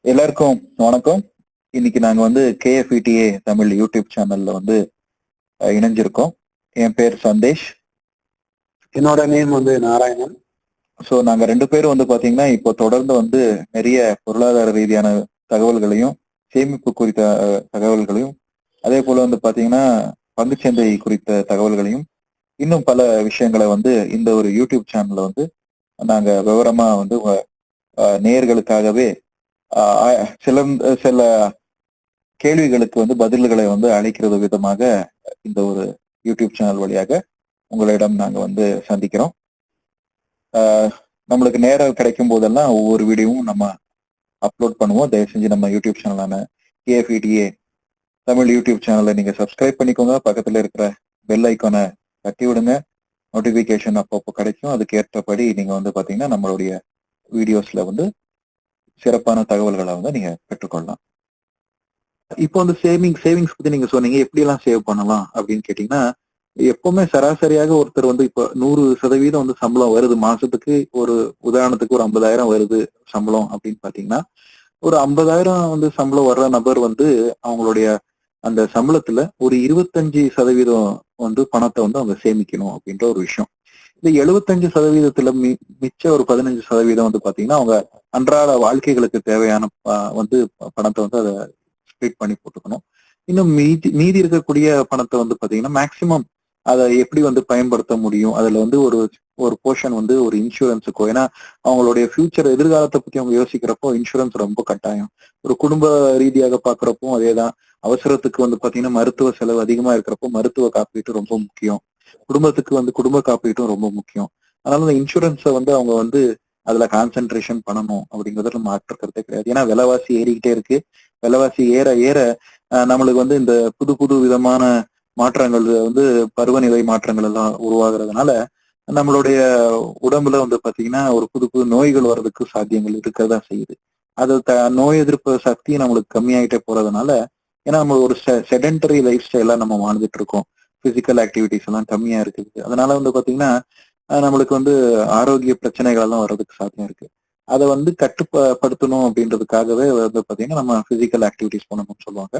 எல்லாருக்கும் வணக்கம். இன்னைக்கு நாங்க வந்து KFETA தமிழ் யூடியூப் சேனல்ல வந்து இணைஞ்சிருக்கோம். என் பேர் சந்தேஷ். என்னோட நேம் வந்து நாராயணன். ஸோ நாங்க 2 பேரும் வந்து பாத்தீங்கன்னா இப்போ தொடர்ந்து வந்து நிறைய பொருளாதார ரீதியான தகவல்களையும், சேமிப்பு குறித்த தகவல்களையும், அதே போல வந்து பாத்தீங்கன்னா பங்குச்சந்தை குறித்த தகவல்களையும், இன்னும் பல விஷயங்களை வந்து இந்த ஒரு யூடியூப் சேனல்ல வந்து நாங்க விவரமா வந்து நேயர்களுக்காகவே சில கேள்விகளுக்கு வந்து பதில்களை வந்து அளிக்கிறது விதமாக இந்த ஒரு யூடியூப் சேனல் வழியாக உங்களிடம் நாங்க வந்து சந்திக்கிறோம். நம்மளுக்கு நேரம் கிடைக்கும் போதெல்லாம் ஒவ்வொரு வீடியோவும் நம்ம அப்லோட் பண்ணுவோம். தயவு செஞ்சு நம்ம யூடியூப் சேனலான KFETA தமிழ் யூடியூப் சேனலை நீங்க சப்ஸ்கிரைப் பண்ணிக்கோங்க. பக்கத்துல இருக்கிற பெல் ஐக்கானை தட்டி விடுங்க. நோட்டிபிகேஷன் அப்பப்போ கிடைக்கும். அதுக்கு ஏற்றபடி நீங்க வந்து பாத்தீங்கன்னா நம்மளுடைய வீடியோஸ்ல வந்து சிறப்பான தகவல்களை வந்து நீங்க பெற்றுக்கொள்ளலாம். இப்போ வந்து சேவிங்ஸ் பத்தி நீங்க சொன்னீங்க, எப்படி எல்லாம் சேவ் பண்ணலாம் அப்படின்னு கேட்டீங்கன்னா, எப்பவுமே சராசரியாக ஒருத்தர் வந்து இப்ப 100% வந்து சம்பளம் வருது மாசத்துக்கு, ஒரு உதாரணத்துக்கு ஒரு 50,000 வருது சம்பளம் அப்படின்னு பாத்தீங்கன்னா, ஒரு 50,000 வந்து சம்பளம் வர்ற நபர் வந்து அவங்களுடைய அந்த சம்பளத்துல ஒரு 25% வந்து பணத்தை வந்து அவங்க சேமிக்கணும் அப்படின்ற ஒரு விஷயம். இந்த 75% மிச்ச ஒரு 15% வந்து பாத்தீங்கன்னா அவங்க அன்றாட வாழ்க்கைகளுக்கு தேவையான வந்து பணத்தை வந்து அதை ஸ்ப்ளிட் பண்ணி போட்டுக்கணும். இன்னும் மீதி இருக்கக்கூடிய பணத்தை வந்து பாத்தீங்கன்னா மேக்சிமம் அதை எப்படி வந்து பயன்படுத்த முடியும், அதுல வந்து ஒரு ஒரு போர்ஷன் வந்து ஒரு இன்சூரன்ஸுக்கோ, ஏன்னா அவங்களுடைய ஃபியூச்சர் எதிர்காலத்தை பத்தி அவங்க யோசிக்கிறப்போ இன்சூரன்ஸ் ரொம்ப கட்டாயம். ஒரு குடும்ப ரீதியாக பாக்குறப்போ அதேதான். அவசரத்துக்கு வந்து பாத்தீங்கன்னா மருத்துவ செலவு அதிகமா இருக்கிறப்போ மருத்துவ காப்பீட்டு ரொம்ப முக்கியம். குடும்பத்துக்கு வந்து குடும்ப காப்பீட்டும் ரொம்ப முக்கியம். அதனால இந்த இன்சூரன்ஸை வந்து அவங்க வந்து அதுல கான்சென்ட்ரேஷன் பண்ணணும் அப்படிங்கறதுல மாற்று கருத்தே கிடையாது. ஏன்னா விலைவாசி ஏறிக்கிட்டே இருக்கு. விலைவாசி ஏற ஏற நம்மளுக்கு வந்து இந்த புது புது விதமான மாற்றங்கள் வந்து பருவநிலை மாற்றங்கள் எல்லாம் உருவாகிறதுனால நம்மளுடைய உடம்புல வந்து பாத்தீங்கன்னா ஒரு புது புது நோய்கள் வர்றதுக்கு சாத்தியங்கள் இருக்கதா செய்யுது. அது நோய் எதிர்ப்பு சக்தி நம்மளுக்கு கம்மியாயிட்டே போறதுனால, ஏன்னா நம்ம ஒரு செடென்டரி லைஃப் ஸ்டைலா நம்ம வாழ்ந்துட்டு இருக்கோம். பிசிக்கல் ஆக்டிவிட்டிஸ் எல்லாம் கம்மியா இருக்குது. அதனால வந்து பாத்தீங்கன்னா நம்மளுக்கு வந்து ஆரோக்கிய பிரச்சனைகள் எல்லாம் வர்றதுக்கு சாத்தியம் இருக்கு. அதை வந்து கட்டுப்படுத்தணும் அப்படின்றதுக்காகவே வந்து பாத்தீங்கன்னா நம்ம பிசிக்கல் ஆக்டிவிட்டிஸ் பண்ணணும்னு சொல்லுவாங்க.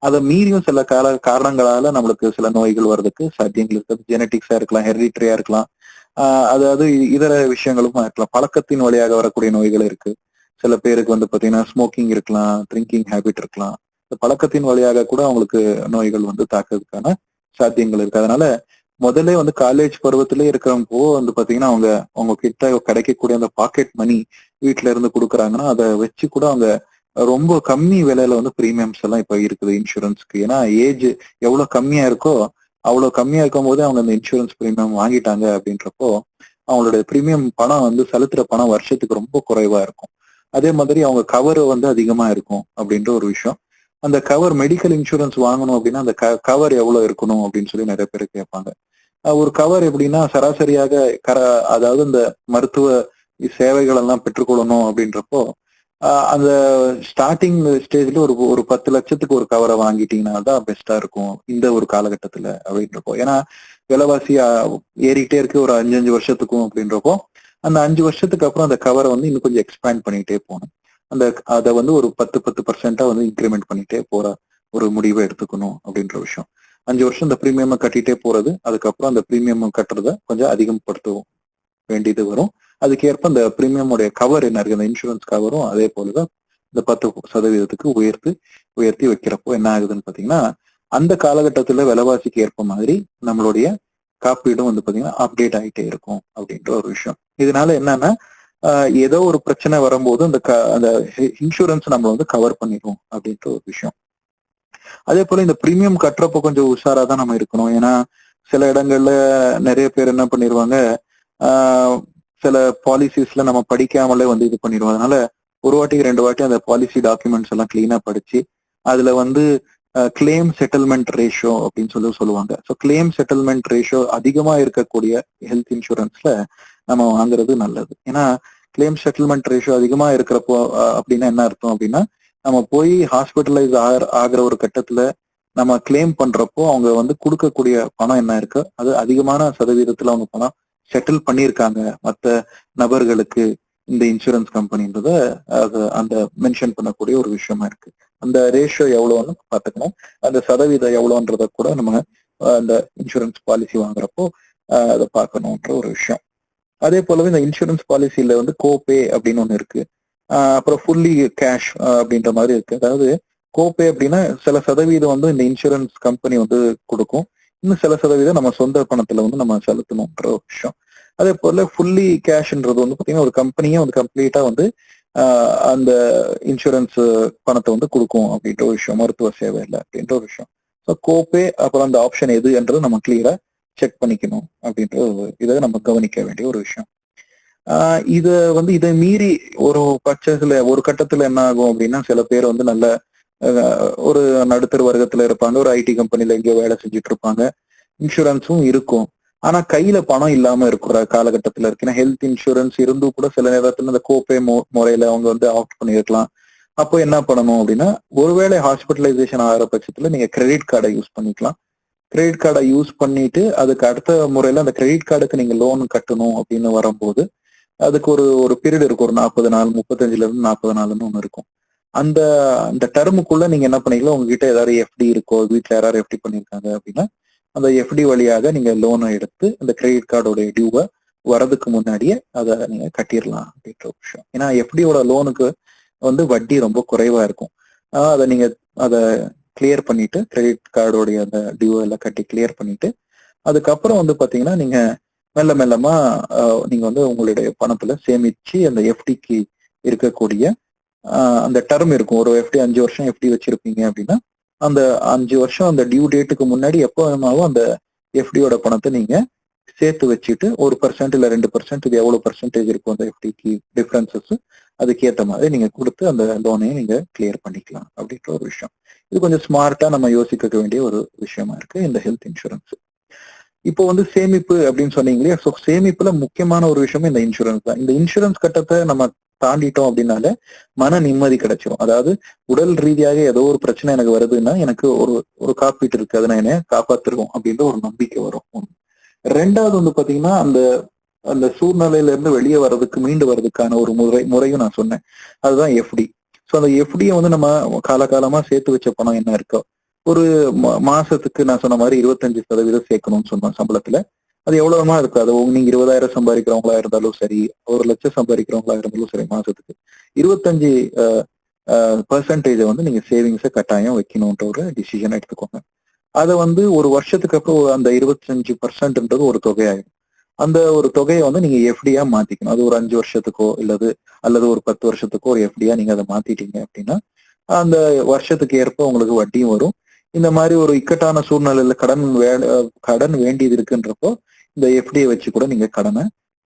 அதை மீறியும் சில காரணங்களால நம்மளுக்கு சில நோய்கள் வர்றதுக்கு சாத்தியங்கள் இருக்குது. ஜெனட்டிக்ஸா இருக்கலாம், ஹெரிடிட்டரியா இருக்கலாம், அதாவது இதர விஷயங்களும் இருக்கலாம். பழக்கத்தின் வழியாக வரக்கூடிய நோய்கள் இருக்கு. சில பேருக்கு வந்து பாத்தீங்கன்னா ஸ்மோக்கிங் இருக்கலாம், ட்ரிங்கிங் ஹேபிட் இருக்கலாம். இந்த பழக்கத்தின் வழியாக கூட அவங்களுக்கு நோய்கள் வந்து தாக்குறதுக்கான சாத்தியங்கள் இருக்கு. அதனால முதல்ல வந்து காலேஜ் பருவத்திலே இருக்கிறப்போ வந்து பாத்தீங்கன்னா அவங்க கிட்ட கிடைக்கக்கூடிய அந்த பாக்கெட் மணி வீட்டுல இருந்து கொடுக்குறாங்கன்னா அதை வச்சு கூட அவங்க ரொம்ப கம்மி விலையில வந்து பிரீமியம்ஸ் எல்லாம் இப்ப இருக்குது இன்சூரன்ஸ்க்கு. ஏன்னா ஏஜ் எவ்வளவு கம்மியா இருக்கோ அவ்வளவு கம்மியா இருக்கும் போதே அவங்க அந்த இன்சூரன்ஸ் பிரீமியம் வாங்கிட்டாங்க அப்படின்றப்போ அவங்களுடைய பிரீமியம் பணம் வந்து செலுத்துற பணம் வருஷத்துக்கு ரொம்ப குறைவா இருக்கும். அதே மாதிரி அவங்க கவர் வந்து அதிகமா இருக்கும் அப்படின்ற ஒரு விஷயம். அந்த கவர் மெடிக்கல் இன்சூரன்ஸ் வாங்கணும் அப்படின்னா அந்த கவர் எவ்வளவு இருக்கணும் அப்படின்னு சொல்லி நிறைய பேர் கேட்பாங்க. ஒரு கவர் எப்படின்னா சராசரியாக அதாவது இந்த மருத்துவ சேவைகள் எல்லாம் பெற்றுக்கொள்ளணும் அப்படின்றப்போ அந்த ஸ்டார்டிங் ஸ்டேஜ்ல ஒரு 10 லட்சத்துக்கு ஒரு கவரை வாங்கிட்டீங்கன்னா தான் பெஸ்டா இருக்கும் இந்த ஒரு காலகட்டத்துல அப்படின்றப்போ. ஏன்னா விலைவாசி ஏறிக்கிட்டே இருக்கு ஒரு 5 வருஷத்துக்கும் அப்படின்றப்போ அந்த 5 வருஷத்துக்கு அப்புறம் அந்த கவரை வந்து இன்னும் கொஞ்சம் எக்ஸ்பேண்ட் பண்ணிட்டே போகணும். அதை வந்து ஒரு 10% வந்து இன்க்ரிமெண்ட் பண்ணிட்டே போற ஒரு முடிவை எடுத்துக்கணும் அப்படின்ற விஷயம். 5 வருஷம் இந்த பிரீமியம் கட்டிட்டே போறது, அதுக்கப்புறம் அந்த பிரீமியம் கட்டுறத கொஞ்சம் அதிகப்படுத்த வேண்டியது வரும். அதுக்கேற்ப இந்த பிரீமியமுடைய கவர் என்ன இருக்கு, அந்த இன்சூரன்ஸ் கவரும் அதே போலதான் இந்த 10% உயர்த்தி வைக்கிறப்போ என்ன ஆகுதுன்னு பாத்தீங்கன்னா அந்த காலகட்டத்துல விலைவாசிக்கு ஏற்ப மாதிரி நம்மளுடைய காப்பீடும் வந்து பாத்தீங்கன்னா அப்டேட் ஆகிட்டே இருக்கும் அப்படின்ற ஒரு விஷயம். இதனால என்னன்னா ஏதோ ஒரு பிரச்சனை வரும்போது அந்த இன்சூரன்ஸ் நம்ம வந்து கவர் பண்ணிடும் அப்படின்ற ஒரு விஷயம். அதே போல இந்த பிரீமியம் கட்டுறப்போ கொஞ்சம் உஷாரா தான் நம்ம இருக்கணும். ஏன்னா சில இடங்கள்ல நிறைய பேர் என்ன பண்ணிடுவாங்க, சில பாலிசிஸ்ல நம்ம படிக்காமலே வந்து இது பண்ணிடுவோம். அதனால ஒரு வாட்டிக்கு 2 வாட்டி அந்த பாலிசி டாக்குமெண்ட்ஸ் எல்லாம் கிளீனா படிச்சு அதுல வந்து கிளைம் செட்டில்மெண்ட் ரேஷியோ அப்படின்னு சொல்லுவாங்க. ஸோ கிளைம் செட்டில்மெண்ட் ரேஷியோ அதிகமா இருக்கக்கூடிய ஹெல்த் இன்சூரன்ஸ்ல நம்ம வாங்குறது நல்லது. ஏன்னா கிளைம் செட்டில்மெண்ட் ரேஷியோ அதிகமா இருக்கிறப்போ அப்படின்னா என்ன அர்த்தம் அப்படின்னா, நம்ம போய் ஹாஸ்பிட்டலைஸ் ஆகிற ஒரு கட்டத்துல நம்ம கிளைம் பண்றப்போ அவங்க வந்து கொடுக்கக்கூடிய பணம் என்ன இருக்கு, அது அதிகமான சதவீதத்துல அவங்க பணம் செட்டில் பண்ணியிருக்காங்க மற்ற நபர்களுக்கு இந்த இன்சூரன்ஸ் கம்பெனின்றத அது அந்த மென்ஷன் பண்ணக்கூடிய ஒரு விஷயமா இருக்கு. அந்த ரேஷியோ எவ்வளோன்னு பார்த்துக்கணும். அந்த சதவீதம் எவ்வளோன்றத கூட நம்ம அந்த இன்சூரன்ஸ் பாலிசி வாங்குறப்போ அதை பார்க்கணுன்ற ஒரு விஷயம். அதே போலவே இந்த இன்சூரன்ஸ் பாலிசியில வந்து கோபே அப்படின்னு ஒன்று இருக்கு. அப்புறம் ஃபுல்லி கேஷ் அப்படின்ற மாதிரி இருக்கு. அதாவது கோபே அப்படின்னா சில சதவீதம் வந்து இந்த இன்சூரன்ஸ் கம்பெனி வந்து கொடுக்கும், இன்னும் சில சதவீதம் நம்ம சொந்த பணத்துல வந்து நம்ம செலுத்தணும்ன்ற ஒரு விஷயம். அதே போல ஃபுல்லி கேஷ்ன்றது வந்து பாத்தீங்கன்னா ஒரு கம்பெனியே வந்து கம்ப்ளீட்டா வந்து அந்த இன்சூரன்ஸ் பணத்தை வந்து கொடுக்கும் அப்படின்ற ஒரு விஷயம், மருத்துவ சேவை இல்லை அப்படின்ற ஒரு விஷயம். ஸோ கோபே அப்புறம் அந்த ஆப்ஷன் எதுன்றது நம்ம கிளியரா செக் பண்ணிக்கணும் அப்படின்ற இதை நம்ம கவனிக்க வேண்டிய ஒரு விஷயம். இத வந்து இதை மீறி ஒரு பட்சத்துல ஒரு கட்டத்துல என்ன ஆகும் அப்படின்னா, சில பேர் வந்து நல்ல ஒரு நடுத்தர வர்க்கத்துல இருப்பாங்க, ஒரு ஐடி கம்பெனில எங்கேயோ வேலை செஞ்சுட்டு இருப்பாங்க, இன்சூரன்ஸும் இருக்கும், ஆனா கையில பணம் இல்லாம இருக்கிற காலகட்டத்துல இருக்கு. ஏன்னா ஹெல்த் இன்சூரன்ஸ் இருந்தும் கூட சில நேரத்துல இந்த கோபே முறையில அவங்க வந்து ஆப்ட் பண்ணிருக்கலாம். அப்போ என்ன பண்ணணும் அப்படின்னா, ஒருவேளை ஹாஸ்பிட்டலைசேஷன் ஆகிற பட்சத்துல நீங்க கிரெடிட் கார்டை யூஸ் பண்ணிக்கலாம். கிரெடிட் கார்டை யூஸ் பண்ணிட்டு அதுக்கு அடுத்த முறையில அந்த கிரெடிட் கார்டுக்கு நீங்க லோன் கட்டணும் அப்படின்னு வரும்போது அதுக்கு ஒரு ஒரு பீரியட் இருக்கும், ஒரு 40 நாள், 35ல இருந்து 40 நாள்னு ஒண்ணு இருக்கும். அந்த அந்த டர்முக்குள்ள நீங்க என்ன பண்ணிக்கலாம், உங்ககிட்ட ஏதாவது எஃப்டி இருக்கோ, வீட்டுல யாராவது எஃப்டி பண்ணிருக்காங்க அப்படின்னா அந்த எஃப்டி வழியாக நீங்க லோனை எடுத்து அந்த கிரெடிட் கார்டோட டியூவை வரதுக்கு முன்னாடியே அதை நீங்க கட்டிடலாம் அப்படின்ற ஒரு விஷயம். ஏன்னா எஃப்டியோட லோனுக்கு வந்து வட்டி ரொம்ப குறைவா இருக்கும். அதை நீங்க அதை கிளியர் பண்ணிட்டு கிரெடிட் கார்டோடைய அந்த டியூ எல்லாம் கட்டி கிளியர் பண்ணிட்டு அதுக்கப்புறம் வந்து பாத்தீங்கன்னா நீங்க மெல்ல மெல்லமா நீங்க வந்து உங்களுடைய பணத்துல சேமிச்சு அந்த எஃப்டிக்கு இருக்கக்கூடிய அந்த டர்ம் இருக்கும். ஒரு எஃப்டி 5 வருஷம் எஃப்டி வச்சிருப்பீங்க அப்படின்னா அந்த 5 வருஷம் அந்த டியூ டேட்டுக்கு முன்னாடி எப்போ வேணாலும் அந்த எஃப்டியோட பணத்தை நீங்க சேர்த்து வச்சுட்டு 1% இல்ல 2%, இது எவ்வளவு பர்சன்டேஜ் இருக்கும் அந்த எஃப்டிக்கு டிஃபரன்சஸ், அதுக்கு ஏற்ற மாதிரி நீங்க கொடுத்து அந்த லோனையும் நீங்க கிளியர் பண்ணிக்கலாம் அப்படின்ற ஒரு விஷயம். இது கொஞ்சம் ஸ்மார்ட்டா நம்ம யோசிக்க வேண்டிய ஒரு விஷயமா இருக்கு இந்த ஹெல்த் இன்சூரன்ஸ். இப்போ வந்து சேமிப்பு அப்படின்னு சொன்னீங்க இல்லையா, ஸோ சேமிப்புல முக்கியமான ஒரு விஷயமே இந்த இன்சூரன்ஸ் தான். இந்த இன்சூரன்ஸ் கட்டத்தை நம்ம தாண்டிட்டோம் அப்படின்னாலே மன நிம்மதி கிடைச்சிடும். அதாவது உடல் ரீதியாக ஏதோ ஒரு பிரச்சனை எனக்கு வருதுன்னா எனக்கு ஒரு ஒரு காப்பீட்டு இருக்கு, அதை நான் என்ன காப்பாத்திருக்கோம் அப்படின்ற ஒரு நம்பிக்கை வரும். ரெண்டாவது வந்து பாத்தீங்கன்னா அந்த அந்த சூழ்நிலையில இருந்து வெளியே வர்றதுக்கு மீண்டு வர்றதுக்கான ஒரு முறையும் நான் சொன்னேன், அதுதான் எஃப்டி. ஸோ அந்த எஃப்டியை வந்து நம்ம காலகாலமா சேர்த்து வச்ச பணம் என்ன இருக்கோ ஒரு மாசத்துக்கு நான் சொன்ன மாதிரி 25% சேர்க்கணும்னு சொன்னோம் சம்பளத்துல. அது எவ்வளவுமா இருக்கு, அது நீங்க 20,000 சம்பாதிக்கிறவங்களா இருந்தாலும் சரி, 1,00,000 சம்பாதிக்கிறவங்களா இருந்தாலும் சரி, மாசத்துக்கு 25% வந்து நீங்க சேவிங்ஸை கட்டாயம் வைக்கணும்ன்ற ஒரு டிசிஷன் எடுத்துக்கோங்க. அதை வந்து ஒரு வருஷத்துக்கு அப்புறம் அந்த 25%ன்றது ஒரு தொகையாயிடும். அந்த ஒரு தொகையை வந்து நீங்க எஃப்டியா மாத்திக்கணும். அது ஒரு 5 வருஷத்துக்கோ அல்லது ஒரு 10 வருஷத்துக்கோ ஒரு எஃப்டியா நீங்க அதை மாத்திட்டீங்க அப்படின்னா அந்த வருஷத்துக்கு ஏற்ப உங்களுக்கு வட்டியும் வரும். இந்த மாதிரி ஒரு இக்கட்டான சூழ்நிலையில கடன் வேண்டியது இருக்குன்றப்போ இந்த எஃப்டியை வச்சு கூட நீங்க கடனை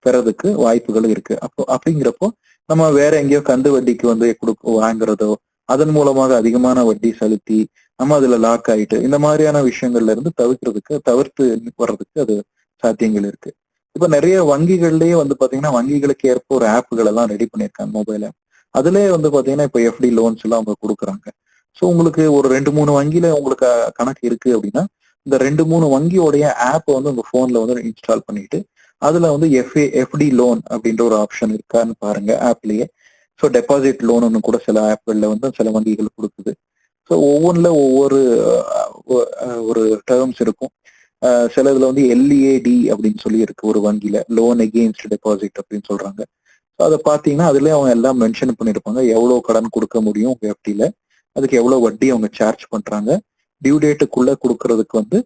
பெறதுக்கு வாய்ப்புகள் இருக்கு. அப்போ அப்படிங்கிறப்போ நம்ம வேற எங்கேயோ கந்து வட்டிக்கு வந்து வாங்குறதோ அதன் மூலமாக அதிகமான வட்டி செலுத்தி நம்ம அதுல லாக் ஆயிட்டு இந்த மாதிரியான விஷயங்கள்ல இருந்து தவிர்த்து வர்றதுக்கு அது சாத்தியங்கள் இருக்கு. இப்ப நிறைய வங்கிகள்லயே வந்து பாத்தீங்கன்னா வங்கிகளுக்கு ஏற்ப ஒரு ஆப்புகள் எல்லாம் ரெடி பண்ணியிருக்காங்க, மொபைல் ஆப். அதுலயே வந்து பாத்தீங்கன்னா இப்ப எஃப்டி லோன்ஸ் எல்லாம் அவங்க கொடுக்குறாங்க. ஸோ உங்களுக்கு ஒரு 2-3 வங்கியில உங்களுக்கு கணக்கு இருக்கு அப்படின்னா இந்த 2-3 வங்கியோடைய ஆப் வந்து உங்க போன்ல வந்து இன்ஸ்டால் பண்ணிட்டு அதுல வந்து எஃப்டி லோன் அப்படின்ற ஒரு ஆப்ஷன் இருக்கான்னு பாருங்க ஆப்லயே. ஸோ டெபாசிட் லோன் கூட சில ஆப்கள்ல வந்து சில வங்கிகள் கொடுக்குது. ஸோ ஒவ்வொன்றுல ஒவ்வொரு ஒரு டேர்ம்ஸ் இருக்கும். சில இதுல வந்து எல்இஏடி அப்படின்னு சொல்லி இருக்கு ஒரு வங்கியில, லோன் எகெயின்ஸ்ட் டெபாசிட் அப்படின்னு சொல்றாங்க. ஸோ அதை பார்த்தீங்கன்னா அதுலயே அவங்க எல்லாம் மென்ஷன் பண்ணிருப்பாங்க, எவ்வளவு கடன் கொடுக்க முடியும் உங்க எஃப்டில, அதுக்கு எவ்வளவு வட்டி அவங்க சார்ஜ் பண்றாங்க, டியூ டேட்டுக்குள்ள கொடுக்கறதுக்கு வந்து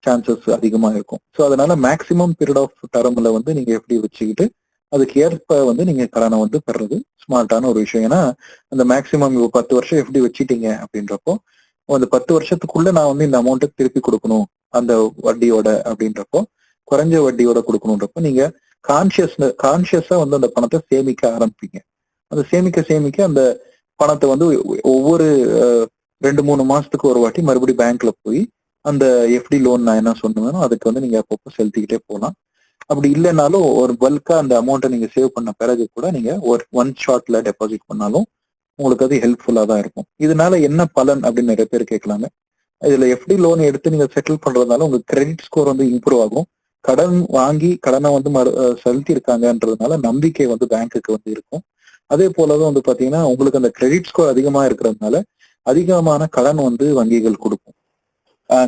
சான்சஸ் அதிகமா இருக்கும். ஸோ அதனால மேக்சிமம் பீரியட் ஆஃப் டர்ம்ல வந்து நீங்க எஃப்டி வச்சுக்கிட்டு அதுக்கு ஏற்ப வந்து நீங்க கடனை வந்து பெறது ஸ்மார்ட்டான ஒரு விஷயம். ஏன்னா அந்த மேக்சிமம் 10 வருஷம் எஃப்டி வச்சுட்டீங்க அப்படின்றப்போ அந்த 10 வருஷத்துக்குள்ள நான் வந்து இந்த அமௌண்ட்டை திருப்பி கொடுக்கணும் அந்த வட்டியோட அப்படின்றப்போ குறைஞ்ச வட்டியோட கொடுக்கணுன்றப்போ நீங்க கான்சியஸா வந்து அந்த பணத்தை சேமிக்க ஆரம்பிப்பீங்க. அந்த சேமிக்க அந்த பணத்தை வந்து ஒவ்வொரு 2-3 மாசத்துக்கு ஒரு வாட்டி மறுபடியும் பேங்க்ல போய் அந்த எஃப்டி லோன் நான் என்ன சொன்னேனோ அதுக்கு வந்து நீங்க அப்பப்போ செலுத்திக்கிட்டே போகலாம். அப்படி இல்லைனாலும் ஒரு பல்கா அந்த அமௌண்ட்டை நீங்க சேவ் பண்ண பிறகு கூட நீங்க ஒரு ஒன் ஷாட்ல டெபாசிட் பண்ணாலும் உங்களுக்கு அது ஹெல்ப்ஃபுல்லா தான் இருக்கும். இதனால என்ன பலன் அப்படின்னு நிறைய பேர் கேட்கலாங்க. இதுல எஃப்டி லோன் எடுத்து நீங்க செட்டில் பண்றதுனால உங்க கிரெடிட் ஸ்கோர் வந்து இம்ப்ரூவ் ஆகும். கடன் வாங்கி கடனை வந்து செலுத்தி இருக்காங்கன்றதுனால நம்பிக்கை வந்து பேங்க்குக்கு வந்து இருக்கும். அதே போலதான் வந்து பாத்தீங்கன்னா உங்களுக்கு அந்த கிரெடிட் ஸ்கோர் அதிகமா இருக்கிறதுனால அதிகமான கடன் வந்து வங்கிகள் கொடுக்கும்.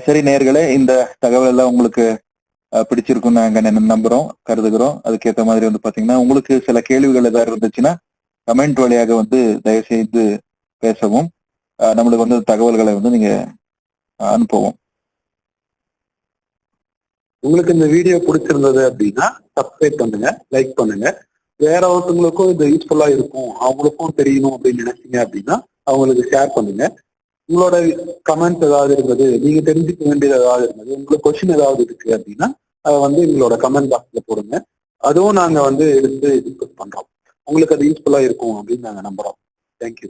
சரி நேயர்களே, இந்த தகவல் எல்லாம் உங்களுக்கு பிடிச்சிருக்கும் நாங்க நம்புறோம், கருதுகிறோம். அதுக்கேற்ற மாதிரி வந்து பாத்தீங்கன்னா உங்களுக்கு சில கேள்விகள் ஏதாவது இருந்துச்சுன்னா கமெண்ட் வழியாக வந்து தயவு செய்து பேசவும், நம்மளுக்கு வந்து தகவல்களை வந்து நீங்க அனுப்பவும். உங்களுக்கு இந்த வீடியோ பிடிச்சிருந்தது அப்படின்னா சப்ஸ்கிரைப் பண்ணுங்க, லைக் பண்ணுங்க. வேற ஒருத்தவங்களுக்கும் இது யூஸ்ஃபுல்லா இருக்கும், அவங்களுக்கும் தெரியணும் அப்படின்னு நினைச்சீங்க அப்படின்னா அவங்களுக்கு ஷேர் பண்ணுங்க. உங்களோட கமெண்ட் ஏதாவது இருந்தது, நீங்க தெரிஞ்சுக்க வேண்டியது ஏதாவது இருந்தது, உங்களுக்கு கொஸ்டின் ஏதாவது இருக்கு அப்படின்னா அதை வந்து எங்களோட கமெண்ட் பாக்ஸ்ல போடுங்க. அதுவும் நாங்க வந்து எடுத்து டிஸ்கஸ் பண்றோம். உங்களுக்கு அது யூஸ்ஃபுல்லா இருக்கும் அப்படின்னு நாங்க நம்புறோம். தேங்க்யூ.